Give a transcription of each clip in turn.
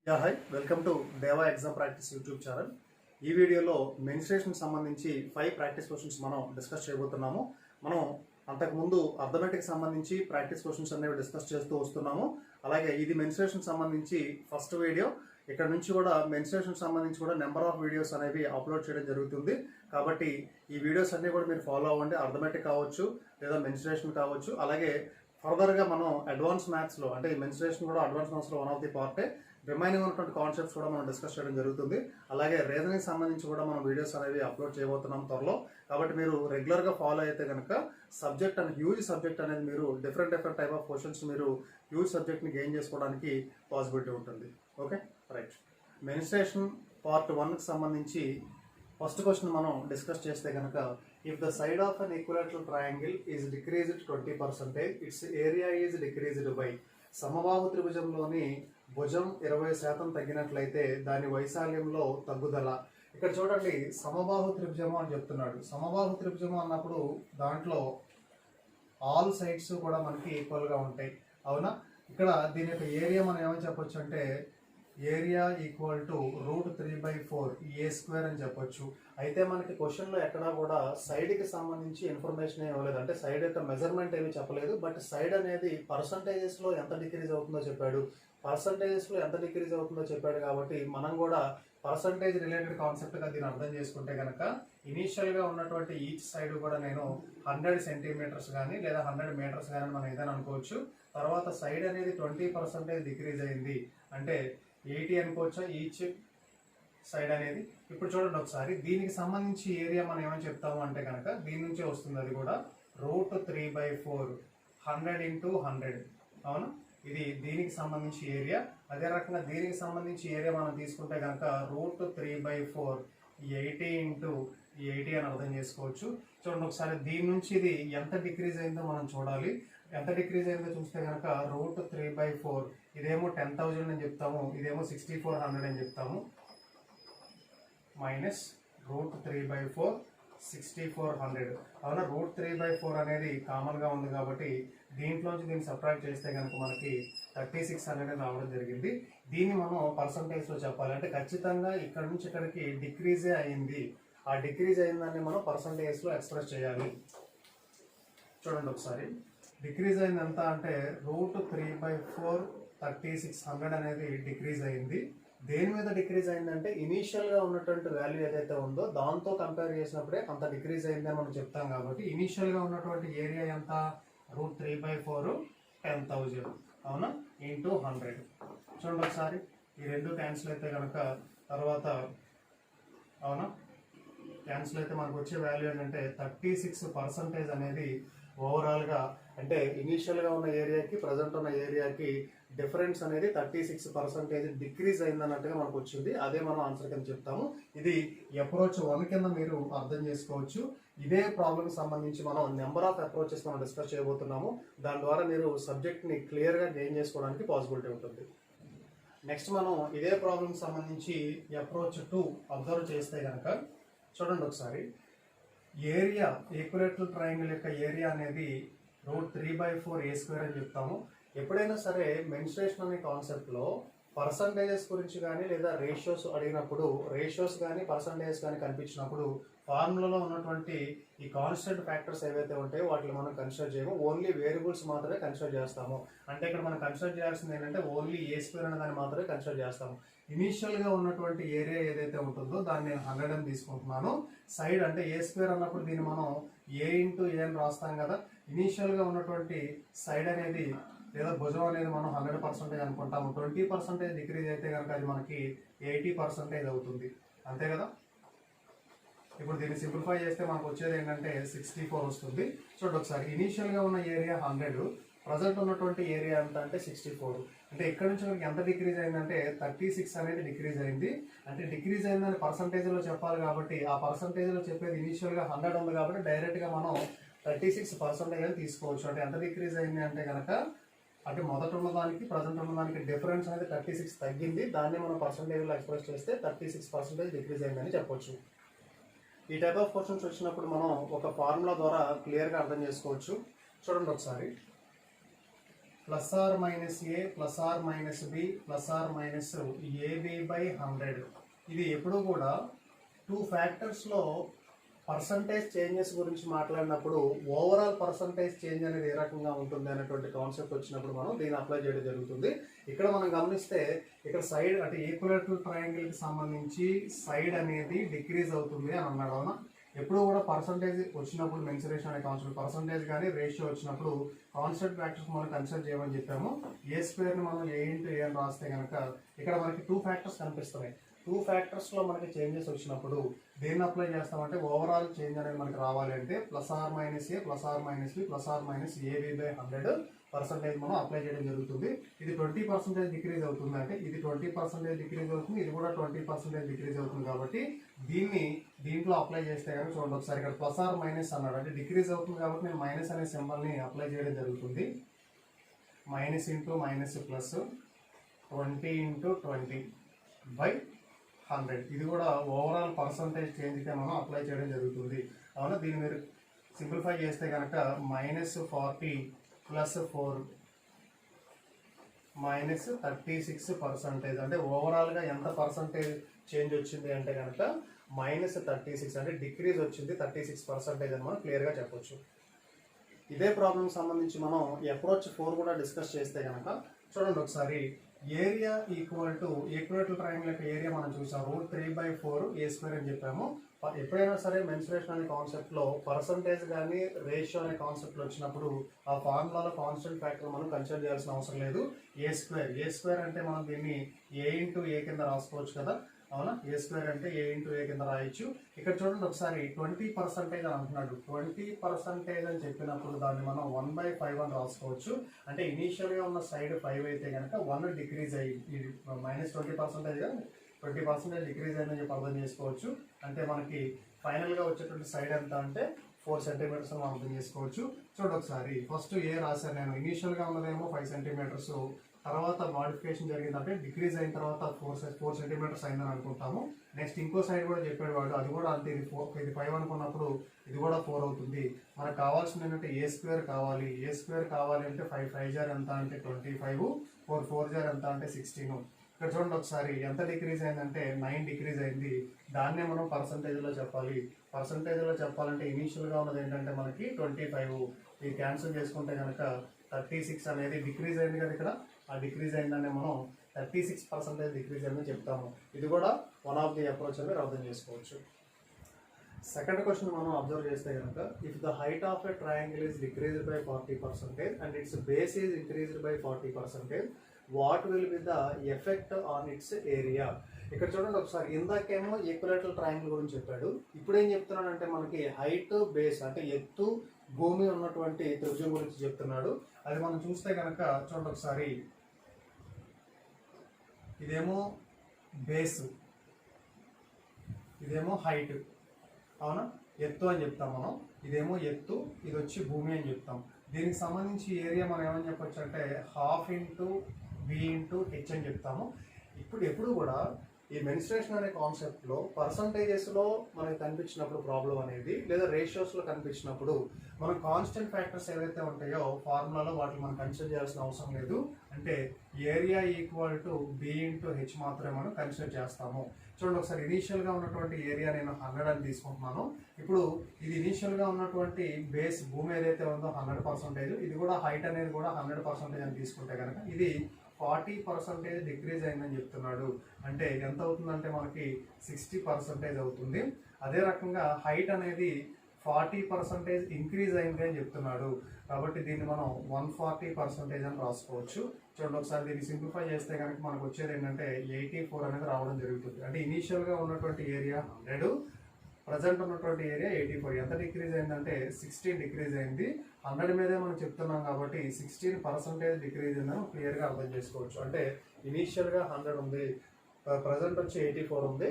Hi welcome to దేవా exam practice YouTube channel. ఈ వీడియోలో మెన్స్ట్రుయేషన్ సంబంధించి 5 ప్రాక్టీస్ క్వశ్చన్స్ మనం డిస్కస్ చేయబోతున్నాము. మనం అంతకుముందు అర్థమెటిక్ సంబంధించి ప్రాక్టీస్ క్వశ్చన్స్ అనేవి డిస్కస్ చేస్తూ వస్తున్నాము. అలాగే ఇది మెన్స్ట్రుయేషన్ సంబంధించి ఫస్ట్ వీడియో. ఇక్కడ నుంచి కూడా మెన్స్ట్రుయేషన్ సంబంధించి కూడా నెంబర్ ఆఫ్ వీడియోస్ అనేవి అప్లోడ్ చేయడం జరుగుతుంది. కాబట్టి ఈ వీడియోస్ అన్ని కూడా మీరు ఫాలో అవ్వండి. అర్థమెటిక్ కావచ్చు లేదా మెన్స్ట్రుయేషన్ కావచ్చు. అలాగే ఫర్దర్గా మనం అడ్వాన్స్ మ్యాథ్స్లో అంటే ఈ మెన్స్ట్రుయేషన్ కూడా అడ్వాన్స్ మ్యాథ్స్లో వన్ ఆఫ్ ది పార్టే. రిమైనింగ్ ఉన్నటువంటి కాన్సెప్ట్స్ కూడా మనం డిస్కస్ చేయడం జరుగుతుంది. అలాగే రీజనింగ్ సంబంధించి కూడా మనం వీడియోస్ అనేవి అప్లోడ్ చేయబోతున్నాం త్వరలో. కాబట్టి మీరు రెగ్యులర్గా ఫాలో అయితే కనుక సబ్జెక్ట్ అండ్ హ్యూజ్ సబ్జెక్ట్ అనేది మీరు డిఫరెంట్ టైప్ ఆఫ్ క్వశ్చన్స్ మీరు హ్యూజ్ సబ్జెక్ట్ని గెయిన్ చేసుకోవడానికి పాసిబిలిటీ ఉంటుంది. Okay, right. మెన్స్ట్రుయేషన్ పార్ట్ 1కి సంబంధించి ఫస్ట్ క్వశ్చన్ మనం డిస్కస్ చేస్తే కనుక, if the side of an equilateral triangle is decreased 20%, it's area is decreased by. సమబాహు త్రిభుజంలోని భుజం 20% తగ్గినట్లయితే దాని వైశాల్యంలో తగ్గుదల. ఇక్కడ చూడండి, సమబాహు త్రిభుజము అని చెప్తున్నాడు. సమబాహు త్రిభుజము అన్నప్పుడు దాంట్లో ఆల్ సైడ్స్ కూడా మనకి ఈక్వల్గా ఉంటాయి, అవునా? ఇక్కడ దీని యొక్క ఏరియా మనం ఏమని చెప్పొచ్చు అంటే ఏరియా ఈక్వల్ టు √3/4 a² అని చెప్పొచ్చు. అయితే మనకి క్వశ్చన్లో ఎక్కడా కూడా సైడ్కి సంబంధించి ఇన్ఫర్మేషన్ ఇవ్వలేదు, అంటే సైడ్ యొక్క మెజర్మెంట్ ఏమీ చెప్పలేదు. బట్ సైడ్ అనేది పర్సంటేజెస్లో ఎంత డిక్రీజ్ అవుతుందో చెప్పాడు. పర్సంటేజెస్లో ఎంత డిక్రీజ్ అవుతుందో చెప్పాడు కాబట్టి మనం కూడా పర్సంటేజ్ రిలేటెడ్ కాన్సెప్ట్గా దీన్ని అర్థం చేసుకుంటే కనుక ఇనీషియల్గా ఉన్నటువంటి ఈచ్ సైడ్ కూడా నేను 100 సెంటీమీటర్స్ కానీ లేదా 100 మీటర్స్ కానీ మనం ఏదైనా అనుకోవచ్చు. తర్వాత సైడ్ అనేది 20% డిక్రీజ్ అయింది అంటే 80 అనుకోవచ్చా ఈచ్ సైడ్ అనేది. ఇప్పుడు చూడండి ఒకసారి, దీనికి సంబంధించి ఏరియా మనం ఏమని చెప్తాము అంటే కనుక దీని నుంచే వస్తుంది. అది కూడా √3/4 100 × 100, అవును. ఇది దీనికి సంబంధించి ఏరియా. అదే రకంగా దీనికి సంబంధించి ఏరియా మనం తీసుకుంటే కనుక √3/4 80 × 80 అని అర్థం చేసుకోవచ్చు. చూడండి ఒకసారి, దీని నుంచి ఇది ఎంత డిక్రీజ్ అయిందో మనం చూడాలి. ఎంత డిక్రీజ్ అయిందో చూస్తే కనుక √3/4 ఇదేమో 10,000 అని చెప్తాము, ఇదేమో 6400 అని చెప్తాము. మైనస్ √3/4 6400, అవునా? √3/4 అనేది కామన్గా ఉంది కాబట్టి దీంట్లోంచి దీన్ని సబ్ట్రాక్ట్ చేస్తే కనుక మనకి 3600 రావడం జరిగింది. దీన్ని మనం పర్సంటేజ్లో చెప్పాలి అంటే ఖచ్చితంగా ఇక్కడ నుంచి ఇక్కడికి డిక్రీజే అయింది. ఆ డిక్రీజ్ అయిందాన్ని మనం పర్సంటేజ్లో ఎక్స్ప్రెస్ చేయాలి. చూడండి ఒకసారి, డిక్రీజ్ అయింది ఎంత అంటే √3/4 3600 అనేది డిక్రీజ్ అయింది. దేని మీద డిక్రీజ్ అయిందంటే ఇనీషియల్గా ఉన్నటువంటి వాల్యూ ఏదైతే ఉందో దాంతో కంపేర్ చేసినప్పుడే అంత డిక్రీజ్ అయిందని మనం చెప్తాం. కాబట్టి ఇనీషియల్గా ఉన్నటువంటి ఏరియా ఎంత, √3/4 10,000, అవునా, ఇంటూ 100. చూడండి ఒకసారి, ఈ రెండు క్యాన్సిల్ అయితే కనుక తర్వాత, అవునా, క్యాన్సిల్ అయితే మనకు వచ్చే వాల్యూ ఏంటంటే 36% అనేది ఓవరాల్గా, అంటే ఇనీషియల్గా ఉన్న ఏరియాకి ప్రజెంట్ ఉన్న ఏరియాకి డిఫరెన్స్ అనేది 36% డిక్రీజ్ అయిందన్నట్టుగా మనకు వచ్చింది. అదే మనం ఆన్సర్ కింద చెప్తాము. ఇది అప్రోచ్ 1 కింద మీరు అర్థం చేసుకోవచ్చు. ఇదే ప్రాబ్లమ్కి సంబంధించి మనం నెంబర్ ఆఫ్ అప్రోచెస్ మనం డిస్కస్ చేయబోతున్నాము. దాని ద్వారా మీరు సబ్జెక్ట్ని క్లియర్గా గెయిన్ చేసుకోవడానికి పాసిబిలిటీ ఉంటుంది. నెక్స్ట్ మనం ఇదే ప్రాబ్లమ్కి సంబంధించి అప్రోచ్ 2 అబ్జర్వ్ చేస్తే కనుక చూడండి ఒకసారి, ఏరియా ఈక్విలాటరల్ ట్రయాంగిల్ యొక్క ఏరియా అనేది √3/4 a² అని చెప్తాము. ఎప్పుడైనా సరే మెన్స్ట్రుయేషన్ అనే కాన్సెప్ట్లో పర్సంటేజెస్ గురించి కానీ లేదా రేషియోస్ అడిగినప్పుడు, రేషియోస్ కానీ పర్సంటేజెస్ కానీ కనిపించినప్పుడు ఫార్ములాలో ఉన్నటువంటి ఈ కాన్స్టెంట్ ఫ్యాక్టర్స్ ఏవైతే ఉంటాయో వాటిని మనం కన్సిడర్ చేయము. ఓన్లీ వేరియబుల్స్ మాత్రమే కన్సిడర్ చేస్తాము. అంటే ఇక్కడ మనం కన్సిడర్ చేయాల్సింది ఏంటంటే ఓన్లీ a² అనే దాన్ని మాత్రమే కన్సిడర్ చేస్తాము. ఇనీషియల్గా ఉన్నటువంటి ఏరియా ఏదైతే ఉంటుందో దాన్ని నేను 100 అని తీసుకుంటున్నాను. సైడ్ అంటే a² అన్నప్పుడు దీన్ని మనం a × a అని రాస్తాం కదా. ఇనీషియల్గా ఉన్నటువంటి సైడ్ అనేది లేదా భుజం అనేది మనం 100% అనుకుంటాము. 20% డిక్రీజ్ అయితే కనుక అది మనకి 80% అవుతుంది, అంతే కదా. ఇప్పుడు దీన్ని సింప్లిఫై చేస్తే మనకు వచ్చేది ఏంటంటే 64 వస్తుంది. చూడండి ఒకసారి, ఇనీషియల్గా ఉన్న ఏరియా 100, ప్రజెంట్ ఉన్నటువంటి ఏరియా ఎంత అంటే 64. అంటే ఇక్కడ నుంచి మనకి ఎంత డిక్రీజ్ అయిందంటే 36 అనేది డిక్రీజ్ అయింది. అంటే డిక్రీజ్ అయిందని పర్సంటేజ్లో చెప్పాలి కాబట్టి ఆ పర్సంటేజ్లో చెప్పేది ఇనీషియల్గా 100 ఉంది కాబట్టి డైరెక్ట్గా మనం 36% అని తీసుకోవచ్చు. అంటే ఎంత డిక్రీజ్ అయింది అంటే కనుక, అంటే మొదట ఉన్నదానికి ప్రజెంట్ ఉన్నదానికి డిఫరెన్స్ అనేది 36 తగ్గింది. దాన్ని మనం పర్సంటేజ్లో ఎక్స్ప్రెస్ చేస్తే 36% డిక్రీజ్ అయిందని చెప్పొచ్చు. ఈ టైప్ ఆఫ్ క్వశ్చన్స్ వచ్చినప్పుడు మనం ఒక ఫార్ములా ద్వారా క్లియర్గా అర్థం చేసుకోవచ్చు. చూడండి ఒకసారి, plus or minus A plus or minus B plus or minus AB by 100. ఇది ఎప్పుడు కూడా 2 ఫ్యాక్టర్స్లో పర్సంటేజ్ చేంజెస్ గురించి మాట్లాడినప్పుడు ఓవరాల్ పర్సంటేజ్ చేంజ్ అనేది ఏ రకంగా ఉంటుంది అనేటువంటి కాన్సెప్ట్ వచ్చినప్పుడు మనం దీన్ని అప్లై చేయడం జరుగుతుంది. ఇక్కడ మనం గమనిస్తే ఇక్కడ సైడ్ అంటే ఈక్వలేటరల్ ట్రయాంగిల్కి సంబంధించి సైడ్ అనేది డిక్రీజ్ అవుతుంది అని అన్నాడు. అవునా? ఎప్పుడు కూడా పర్సంటేజ్ వచ్చినప్పుడు మెన్సురేషన్ అనే కాన్సెప్ట్, పర్సంటేజ్ కానీ రేషియో వచ్చినప్పుడు కాన్స్టెంట్ ఫ్యాక్టర్స్ మనం కన్సిడర్ చేయమని చెప్పాము. ఏ స్క్వేర్ని మనం ఏ ఇంటూ ఏ అని రాస్తే కనుక ఇక్కడ మనకి 2 ఫ్యాక్టర్స్ కనిపిస్తున్నాయి. 2 ఫ్యాక్టర్స్లో మనకి చేంజెస్ వచ్చినప్పుడు దేన్ని అప్లై చేస్తామంటే ఓవరాల్ చేంజ్ అనేది మనకి రావాలి అంటే plus or minus A plus or minus B plus or minus AB by 100% మనం అప్లై చేయడం జరుగుతుంది. ఇది 20% డిక్రీజ్ అవుతుంది అంటే ఇది 20% డిక్రీజ్ అవుతుంది, ఇది కూడా 20% డిక్రీజ్ అవుతుంది. కాబట్టి దీంట్లో అప్లై చేస్తే కానీ చూడండి ఒకసారి ఇక్కడ ప్లస్ ఆర్ మైనస్ అన్నాడు అంటే డిక్రీజ్ అవుతుంది కాబట్టి నేను మైనస్ అనే సింబల్ని అప్లై చేయడం జరుగుతుంది. Minus into minus plus 20 into 20 by 100. ఇది కూడా ఓవరాల్ పర్సంటేజ్ చేంజ్కే మనం అప్లై చేయడం జరుగుతుంది. అవునా? దీన్ని మీరు సింప్లిఫై చేస్తే కనుక -40 ప్లస్ 4 మైనస్ 36% అంటే ఓవరాల్గా ఎంత పర్సంటేజ్ చేంజ్ వచ్చింది అంటే కనుక -36 అంటే డిక్రీజ్ వచ్చింది 36% అని మనం క్లియర్గా చెప్పొచ్చు. ఇదే ప్రాబ్లం సంబంధించి మనం అప్రోచ్ 4 కూడా డిస్కస్ చేస్తే కనుక చూడండి ఒకసారి. Area equal to equilateral triangle యొక్క ఏరియా మనం చూసాం √3/4 a² అని చెప్పాము. ఎప్పుడైనా సరే మెన్సురేషన్ అనే కాన్సెప్ట్లో పర్సంటేజ్ కానీ రేషియో అనే కాన్సెప్ట్లో వచ్చినప్పుడు ఆ ఫార్ములాలో కాన్స్టెంట్ ఫ్యాక్టర్ మనం కన్సిడర్ చేయాల్సిన అవసరం లేదు. ఏ² అంటే మనం దీన్ని ఏ ఇంటూ ఏ కింద రాసుకోవచ్చు కదా. అవునా? ఏ² అంటే ఏ ఇంటూ ఏ కింద రాయొచ్చు. ఇక్కడ చూడండి ఒకసారి 20% అని అంటున్నాడు. 20% అని చెప్పినప్పుడు దాన్ని మనం 1/5 అని రాసుకోవచ్చు. అంటే ఇనీషియల్గా ఉన్న సైడ్ 5 అయితే కనుక 1 డిక్రీజ్ అయ్యి -20%గా 20% డిక్రీజ్ అయిందని చెప్పి అర్థం చేసుకోవచ్చు. అంటే మనకి ఫైనల్గా వచ్చేటువంటి సైడ్ ఎంత అంటే 4 సెంటీమీటర్స్ అని అర్థం చేసుకోవచ్చు. చూడండి ఒకసారి ఫస్ట్ ఏ రాశాను నేను. ఇనీషియల్గా ఉన్నదేమో 5 సెంటీమీటర్స్, తర్వాత మోడిఫికేషన్ జరిగిందంటే డిక్రీజ్ అయిన తర్వాత 4 సెంటీమీటర్స్ అయిందని అనుకుంటాము. నెక్స్ట్ ఇంకో సైడ్ కూడా చెప్పాడు వాడు, అది కూడా అంతే. ఇది 5 అనుకున్నప్పుడు ఇది కూడా 4 అవుతుంది. మనకు కావాల్సింది ఏంటంటే ఏ² కావాలి. ఏ² కావాలి అంటే 5 5 జార్ ఎంత అంటే 25, 4 4 జార్ ఎంత అంటే 16. ఇక్కడ చూడండి ఒకసారి ఎంత డిక్రీజ్ అయిందంటే 9 డిక్రీజ్ అయింది. దాన్నే మనం పర్సంటేజ్లో చెప్పాలి. పర్సంటేజ్లో చెప్పాలంటే ఇనీషియల్గా ఉన్నది ఏంటంటే మనకి 25. ఇది క్యాన్సిల్ చేసుకుంటే కనుక 36 అనేది డిక్రీజ్ అయింది కదా. ఇక్కడ ఆ డిక్రీజ్ అయిందని మనం 36% డిక్రీజ్ అయిందని చెప్తాము. ఇది కూడా వన్ ఆఫ్ ది అప్రోచ్ అని అర్థం చేసుకోవచ్చు. సెకండ్ క్వశ్చన్ మనం అబ్జర్వ్ చేస్తే కనుక if the height of a triangle is decreased by 40% and it's base is increased by 40%, what will be the effect on its area? ఇక్కడ చూడండి ఒకసారి. ఇందాకేమో ఈక్వలేటరల్ ట్రయాంగిల్ గురించి చెప్పాడు. ఇప్పుడు ఏం చెప్తున్నాడంటే మనకి హైట్ బేస్ అంటే ఎత్తు భూమి ఉన్నటువంటి త్రిభుజం గురించి చెప్తున్నాడు. అది మనం చూస్తే కనుక చూడండి ఒకసారి. ఇదేమో బేస్, ఇదేమో హైట్. అవునా? ఎత్తు అని చెప్తాం మనం. ఇదేమో ఎత్తు, ఇది వచ్చి భూమి అని చెప్తాం. దీనికి సంబంధించి ఏరియా మనం ఏమని చెప్పొచ్చు అంటే 1/2 ఇంటూ b ఇంటూ h అని చెప్తాము. ఎప్పుడు కూడా ఈ మెన్స్ట్రేషన్ అనే కాన్సెప్ట్లో పర్సంటేజెస్లో మనకి కనిపించినప్పుడు ప్రాబ్లం అనేది లేదా రేషియోస్లో కనిపించినప్పుడు మనం కాన్స్టెంట్ ఫ్యాక్టర్స్ ఏవైతే ఉంటాయో ఫార్ములాలో వాటిని మనం కన్సిడర్ చేయాల్సిన అవసరం లేదు. అంటే area equal to b into h మాత్రమే మనం కన్సిడర్ చేస్తాము. చూడండి ఒకసారి. ఇనీషియల్గా ఉన్నటువంటి ఏరియా నేను 100 అని తీసుకుంటున్నాను. ఇప్పుడు ఇది ఇనీషియల్గా ఉన్నటువంటి బేస్ భూమి ఏదైతే ఉందో 100%, ఇది కూడా హైట్ అనేది కూడా 100% అని తీసుకుంటే కనుక ఇది 40% డిక్రీజ్ అయిందని చెప్తున్నాడు. అంటే ఎంత అవుతుందంటే మనకి 60% అవుతుంది. అదే రకంగా హైట్ అనేది 40% ఇంక్రీజ్ అయింది అని చెప్తున్నాడు. కాబట్టి దీన్ని మనం 140% అని రాసుకోవచ్చు. చూడండి ఒకసారి. దీన్ని సింప్లిఫై చేస్తే కనుక మనకు వచ్చేది ఏంటంటే 84 అనేది రావడం జరుగుతుంది. అంటే ఇనీషియల్గా ఉన్నటువంటి ఏరియా 100, ప్రజెంట్ ఉన్నటువంటి ఏరియా 84. ఎంత డిక్రీజ్ అయిందంటే 16 డిక్రీజ్ అయింది. 100 మీదే మనం చెప్తున్నాం కాబట్టి 16% డిక్రీజ్ అయిందని క్లియర్గా అర్థం చేసుకోవచ్చు. అంటే ఇనీషియల్గా 100 ఉంది, ప్రజెంట్ వచ్చి 84 ఉంది,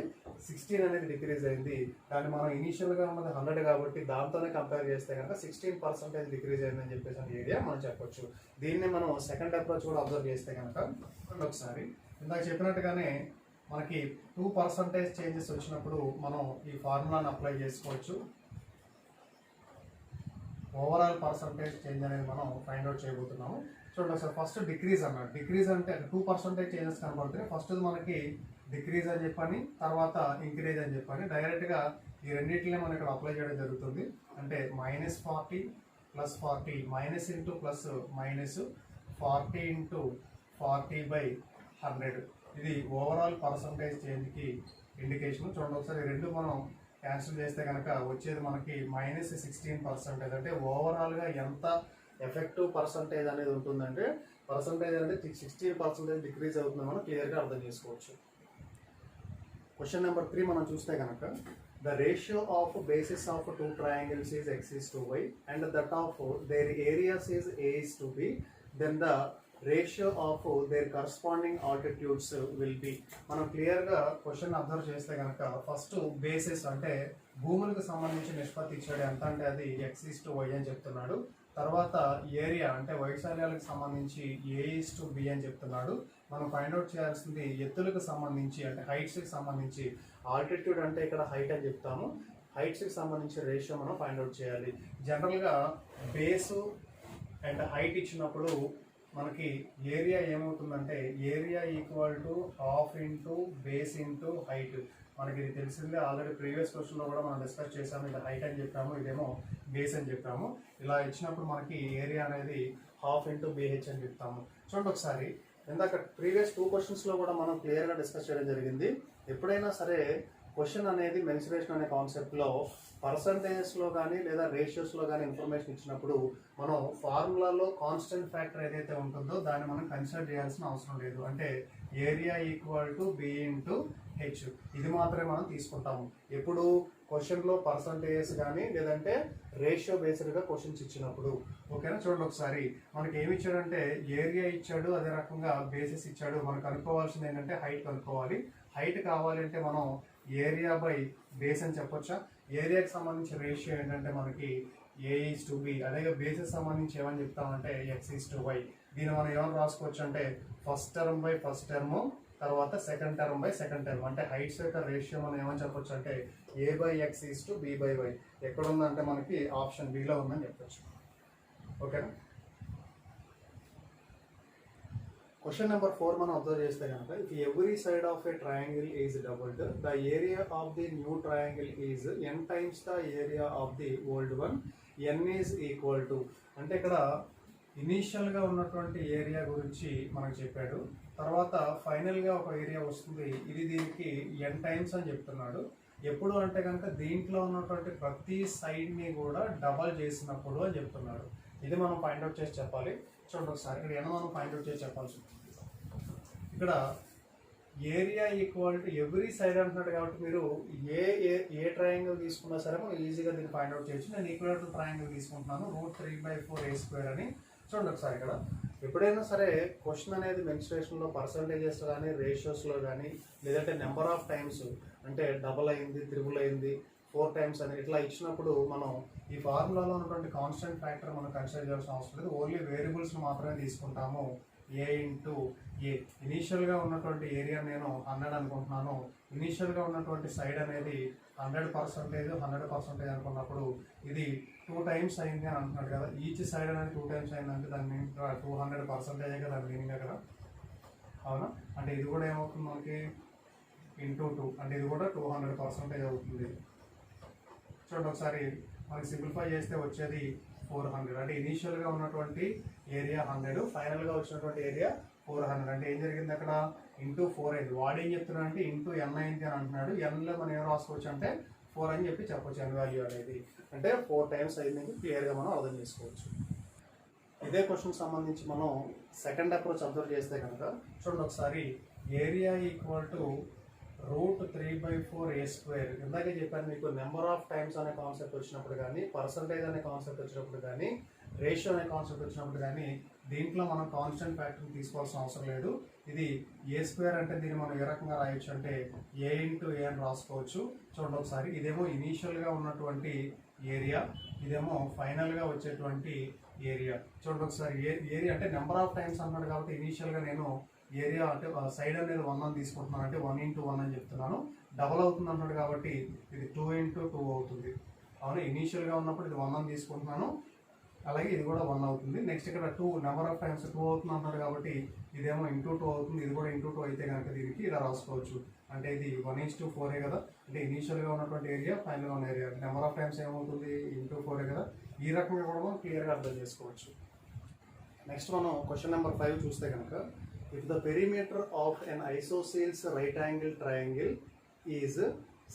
16 అనేది డిక్రీజ్ అయింది. కానీ మనం ఇనీషియల్గా ఉన్నది 100 కాబట్టి దాంతోనే కంపేర్ చేస్తే కనుక 16% డిక్రీజ్ అయిందని చెప్పేసి ఏరియా మనం చెప్పొచ్చు. దీన్ని మనం సెకండ్ అప్రోచ్ కూడా అబ్జర్వ్ చేస్తే కనుక ఒకసారి ఇందాక చెప్పినట్టుగానే మనకి 2% చేంజెస్ వచ్చినప్పుడు మనం ఈ ఫార్ములాని అప్లై చేసుకోవచ్చు. ఓవరాల్ పర్సంటేజ్ చేంజ్ అనేది మనం ఫైండ్ అవుట్ చేయబోతున్నాము. చూడండి సార్, ఫస్ట్ డిక్రీజ్ అన్నాడు. డిక్రీజ్ అంటే 2% చేంజెస్ కనబడుతున్నాయి. ఫస్ట్ మనకి డిక్రీజ్ అని చెప్పని, తర్వాత ఇంక్రీజ్ అని చెప్పని డైరెక్ట్గా ఈ రెండింటినే మనం ఇక్కడ అప్లై చేయడం జరుగుతుంది. అంటే -40 + 40 మైనస్ ఇంటూ ప్లస్ మైనస్ 40 × 40/100 ఇది ఓవరాల్ పర్సంటేజ్ చేంజ్కి ఇండికేషన్. చూడండి ఒకసారి ఈ రెండు మనం క్యాన్సిల్ చేస్తే కనుక వచ్చేది మనకి -16%. అంటే ఓవరాల్గా ఎంత ఎఫెక్టివ్ పర్సంటేజ్ అనేది ఉంటుందంటే పర్సంటేజ్ అనేది 16% డిక్రీజ్ అవుతుందని మనం క్లియర్గా అర్థం చేసుకోవచ్చు. క్వశ్చన్ నెంబర్ 3 మనం చూస్తే కనుక the ratio of bases of two triangles is x is to y and that of their areas is a is to b, then the ratio of their corresponding altitudes will be. మనం క్లియర్గా question observe చేస్తే కనుక first basis అంటే భూములకు సంబంధించిన నిష్పత్తి ఇచ్చాడు. ఎంత అంటే అది x is to y అని చెప్తున్నాడు. తర్వాత ఏరియా అంటే వైశాల్యాలకు సంబంధించి a is to b అని చెప్తున్నాడు. మనం ఫైండ్ అవుట్ చేయాల్సింది ఎత్తులకు సంబంధించి అంటే హైట్స్కి సంబంధించి ఆల్టిట్యూడ్ అంటే ఇక్కడ హైట్ అని చెప్తాము. హైట్స్కి సంబంధించి రేషియో మనం ఫైండ్ అవుట్ చేయాలి. జనరల్గా బేసు అండ్ హైట్ ఇచ్చినప్పుడు మనకి ఏరియా ఏమవుతుందంటే area equal to ½ into base into height. మనకి ఇది తెలిసిందే, ఆల్రెడీ ప్రీవియస్ క్వశ్చన్లో కూడా మనం డిస్కస్ చేసాము. ఇది హైట్ అని చెప్పాము, ఇదేమో బేస్ అని చెప్పాము. ఇలా ఇచ్చినప్పుడు మనకి ఏరియా అనేది ½ ఇంటూ BH అని చెప్తాము. చూడండి ఒకసారి, ఇందాక ప్రీవియస్ 2 క్వశ్చన్స్లో కూడా మనం క్లియర్గా డిస్కస్ చేయడం జరిగింది. ఎప్పుడైనా సరే క్వశ్చన్ అనేది మెన్సురేషన్ అనే కాన్సెప్ట్లో పర్సంటేజెస్లో కానీ లేదా రేషియోస్లో కానీ ఇన్ఫర్మేషన్ ఇచ్చినప్పుడు మనం ఫార్ములాలో కాన్స్టెంట్ ఫ్యాక్టర్ ఏదైతే ఉంటుందో దాన్ని మనం కన్సిడర్ చేయాల్సిన అవసరం లేదు. అంటే area equal to B into H ఇది మాత్రమే మనం తీసుకుంటాము. ఎప్పుడు క్వశ్చన్లో పర్సంటేజెస్ కానీ లేదంటే రేషియో బేస్డ్గా క్వశ్చన్స్ ఇచ్చినప్పుడు. ఓకేనా, చూడండి ఒకసారి మనకి ఏమి ఇచ్చాడంటే ఏరియా ఇచ్చాడు, అదే రకంగా బేసిస్ ఇచ్చాడు. మనకు కనుక్కోవాల్సింది ఏంటంటే హైట్ కనుక్కోవాలి. హైట్ కావాలి అంటే మనం ఏరియా బై బేస్ అని చెప్పొచ్చా. ఏరియాకి సంబంధించి రేషియో ఏంటంటే మనకి a is to b, అదే బేసిస్ సంబంధించి ఏమని చెప్తామంటే x is to y. దీన్ని మనం ఏమని రాసుకోవచ్చు అంటే first term by first term, తర్వాత second term by second term. అంటే హైట్స్ యొక్క రేషియో మనం ఏమని చెప్పొచ్చు అంటే a/x is to b/y. ఎక్కడ ఉందంటే మనకి ఆప్షన్ బిలో ఉందని చెప్పొచ్చు. ఓకేనా. క్వశ్చన్ నెంబర్ 4 మనం అబ్జర్వ్ చేస్తే కనుక if every side of a triangle is doubled the area of the new triangle is n times the area of the old one, n is equal to. అంటే ఇక్కడ ఇనీషియల్గా ఉన్నటువంటి ఏరియా గురించి మనకు చెప్పాడు. తర్వాత ఫైనల్గా ఒక ఏరియా వస్తుంది, ఇది దీనికి n టైమ్స్ అని చెప్తున్నాడు. ఎప్పుడు అంటే కనుక దీంట్లో ఉన్నటువంటి ప్రతి సైడ్ని కూడా డబల్ చేసినప్పుడు అని చెప్తున్నాడు. ఇది మనం ఫైండ్ అవుట్ చేసి చెప్పాలి. చూడండి ఒకసారి ఇక్కడ ఏమో మనం ఫైండ్ అవుట్ చేసి చెప్పాల్సి ఉంటుంది. ఇక్కడ area equal to every side అంటున్నాడు కాబట్టి మీరు ఏ ట్రయాంగిల్ తీసుకున్నా సరే మనం ఈజీగా దీన్ని ఫైండ్ అవుట్ చేయొచ్చు. నేను ఈక్వలేటరల్ ట్రయాంగిల్ తీసుకుంటున్నాను, √3/4a² అని. చూడండి ఒకసారి ఇక్కడ ఎప్పుడైనా సరే క్వశ్చన్ అనేది మెన్సురేషన్లో పర్సంటేజెస్ కానీ రేషియోస్లో కానీ లేదంటే నెంబర్ ఆఫ్ టైమ్స్ అంటే డబుల్ అయింది, త్రిబుల్ అయింది, 4 టైమ్స్ అని ఇట్లా ఇచ్చినప్పుడు మనం ఈ ఫార్ములాలో ఉన్నటువంటి కాన్స్టెంట్ ఫ్యాక్టర్ మనం కన్సిడర్ చేయాల్సిన అవసరం లేదు. ఓన్లీ వేరియబుల్స్ని మాత్రమే తీసుకుంటాము. a ఇంటూ ఏ. ఇనీషియల్గా ఉన్నటువంటి ఏరియా నేను 100 అనుకుంటున్నాను. ఇనీషియల్గా ఉన్నటువంటి సైడ్ అనేది 100% అనుకున్నప్పుడు ఇది 2 టైమ్స్ అయింది అని అంటున్నాడు కదా. ఈచ్ సైడ్ అనేది 2 టైమ్స్ అయిందంటే దాని మీనింగ్ 200% కదా దాని మీనింగ్ అక్కడ. అవునా, అంటే ఇది కూడా ఏమవుతుంది మనకి ఇంటూ 2, అంటే ఇది కూడా 200% అవుతుంది. చూడండి ఒకసారి మనకి సింప్లిఫై చేస్తే వచ్చేది 400. అంటే ఇనీషియల్గా ఉన్నటువంటి ఏరియా 100, ఫైనల్గా వచ్చినటువంటి ఏరియా 400. అంటే ఏం జరిగింది అక్కడ ఇంటూ 4 అయింది. వాడు ఏం చెప్తున్నాడు అంటే ఇంటూ n అయింది అని అంటున్నాడు. nలో మనం ఏం రాసుకోవచ్చు అంటే 4 అని చెప్పి చెప్పొచ్చు. n వాల్యూ అనేది అంటే 4 టైమ్స్ అయింది క్లియర్గా మనం అర్థం చేసుకోవచ్చు. ఇదే క్వశ్చన్ సంబంధించి మనం సెకండ్ అప్రోచ్ అబ్జర్వ్ చేస్తే కనుక చూడండి ఒకసారి ఏరియా ఈక్వల్ టు √3/4a². ఇందాకే చెప్పాను మీకు నెంబర్ ఆఫ్ టైమ్స్ అనే కాన్సెప్ట్ వచ్చినప్పుడు కానీ పర్సంటేజ్ అనే కాన్సెప్ట్ వచ్చినప్పుడు కానీ రేషియో అనే కాన్సెప్ట్ వచ్చినప్పుడు కానీ దీంట్లో మనం కాన్స్టెంట్ ఫ్యాక్టర్ని తీసుకోవాల్సిన అవసరం లేదు. ఇది a² అంటే దీన్ని మనం ఏ రకంగా రాయొచ్చు అంటే a ఇంటూ a అని రాసుకోవచ్చు. చూడండి ఒకసారి ఇదేమో ఇనీషియల్గా ఉన్నటువంటి ఏరియా, ఇదేమో ఫైనల్గా వచ్చేటువంటి ఏరియా. చూడండి ఒకసారి ఏరియా అంటే నెంబర్ ఆఫ్ టైమ్స్ అన్నాడు కాబట్టి ఇనీషియల్గా నేను ఏరియా అంటే సైడ్ అనేది 1 అని తీసుకుంటున్నాను. అంటే 1 ఇంటూ 1 అని చెప్తున్నాను. డబల్ అవుతుంది అన్నాడు కాబట్టి ఇది 2 ఇంటూ 2 అవుతుంది. అవును, ఇనీషియల్గా ఉన్నప్పుడు ఇది 1 అని తీసుకుంటున్నాను. అలాగే ఇది కూడా 1 అవుతుంది. నెక్స్ట్ ఇక్కడ 2 నెంబర్ ఆఫ్ టైమ్స్ 2 అవుతుంది అంటారు కాబట్టి ఇదేమో ఇంటూ 2 అవుతుంది. ఇది కూడా ఇంటూ 2 అయితే కనుక దీనికి ఇలా రాసుకోవచ్చు. అంటే ఇది 1:4 కదా, అంటే ఇనీషియల్గా ఉన్నటువంటి ఏరియా, ఫైనల్గా ఉన్న ఏరియా, నెంబర్ ఆఫ్ టైమ్స్ ఏమవుతుంది ఇంటూ 4 కదా. ఈ రకంగా కూడా మనం క్లియర్గా అర్థం చేసుకోవచ్చు. నెక్స్ట్ మనం క్వశ్చన్ నెంబర్ 5 చూస్తే కనుక, if the perimeter of an isosceles right angle triangle is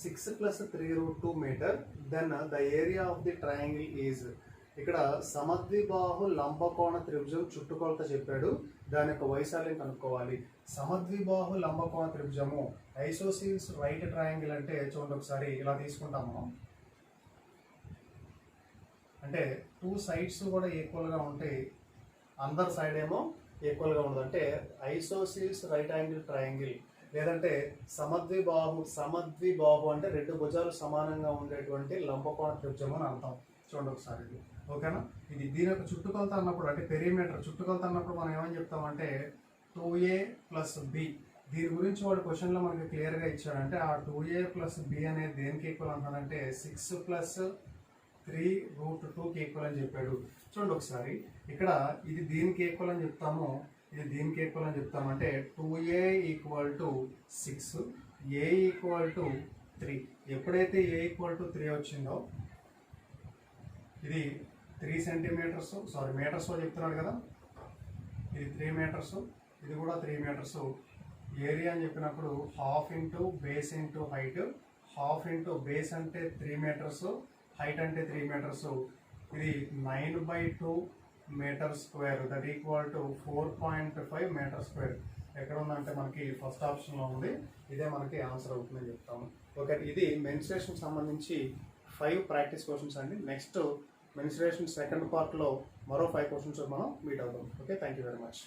6 + 3√2 meter, then the area of the triangle is. ఇక్కడ సమద్విబాహు లంబకోణ త్రిభుజం చుట్టుకొలత చెప్పాడు, దాని యొక్క వైశాల్యం కనుక్కోవాలి. సమద్విబాహు లంబకోణ త్రిభుజము ఐసోసీల్స్ రైట్ ట్రయాంగిల్ అంటే చూడండి ఒకసారి ఇలా తీసుకుంటాం మనం. అంటే 2 సైడ్స్ కూడా ఈక్వల్గా ఉంటాయి, అందర్ సైడ్ ఏమో ఈక్వల్గా ఉండదు. అంటే ఐసోసీల్స్ రైట్ యాంగిల్ ట్రయాంగిల్ లేదంటే సమద్విబాహు అంటే 2 భుజాలు సమానంగా ఉండేటువంటి లంబకోణ త్రిభుజం అని అర్థం. చూడండి ఒకసారి ఇది, ఓకేనా. ఇది దీని యొక్క చుట్టుకొలత అన్నప్పుడు, అంటే పెరిమీటర్ చుట్టుకొలత అన్నప్పుడు మనం ఏమని చెప్తామంటే 2a + b. దీని గురించి వాడు క్వశ్చన్లో మనకి క్లియర్గా ఇచ్చాడంటే ఆ 2a + b అనేది దేనికి ఈక్వల్ అంటాడంటే 6 + 3√2కి ఈక్వల్ అని చెప్పాడు. చూడండి ఒకసారి ఇక్కడ ఇది దీనికి ఈక్వల్ అని చెప్తాము, ఇది దీనికి ఈక్వల్ అని చెప్తామంటే 2a = 6, a = 3. ఎప్పుడైతే a = 3 వచ్చిందో ఇది 3 సెంటీమీటర్స్, సారీ మీటర్స్లో చెప్తున్నాడు కదా, ఇది 3 మీటర్స్, ఇది కూడా 3 మీటర్స్. ఏరియా అని చెప్పినప్పుడు ½ into base into height, ½ into base అంటే 3 మీటర్స్, హైట్ అంటే 3 మీటర్స్. ఇది 9/2 metre square, that equal to 4.5 metre square. ఎక్కడ ఉందంటే మనకి ఫస్ట్ ఆప్షన్లో ఉంది, ఇదే మనకి ఆన్సర్ అవుతుందని చెప్తాము. ఓకే, ఇది మెన్సురేషన్ సంబంధించి 5 ప్రాక్టీస్ క్వశ్చన్స్ అండి. నెక్స్ట్ మెన్సురేషన్ సెకండ్ పార్ట్లో మరో 5 క్వశ్చన్స్ మనం మీట్ అవుతాం. Okay, thank you very much.